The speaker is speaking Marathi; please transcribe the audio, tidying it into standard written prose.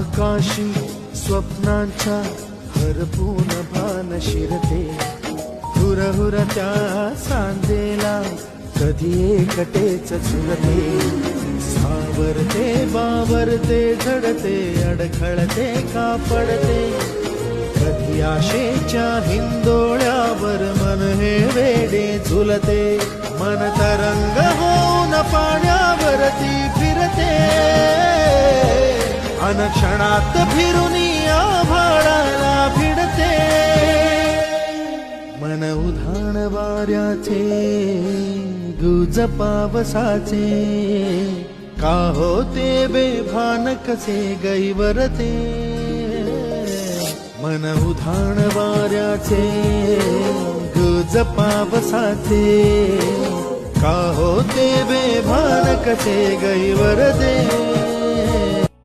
आकाशी स्वप्नांच्या हरपून भान शिरते, हुरहुर त्या सांजेला कधी एकटेच झुलते, सावरते बावरते झडते अडखळते का पडते, कधी आशेच्या हिंदोळ्यावर मन हे वेडे झुलते, मन तरंग होऊन पाण्यावरती फिरते, अनक्षणात फिरून आभाळाला भिडते, मन उधाण वाऱ्याचे गुज पावसाचे, का होते बेभान कसे गैवरते, मन उधाण वाऱ्याचे गुज पावसाचे, का होते बेभान कसे गैवरते.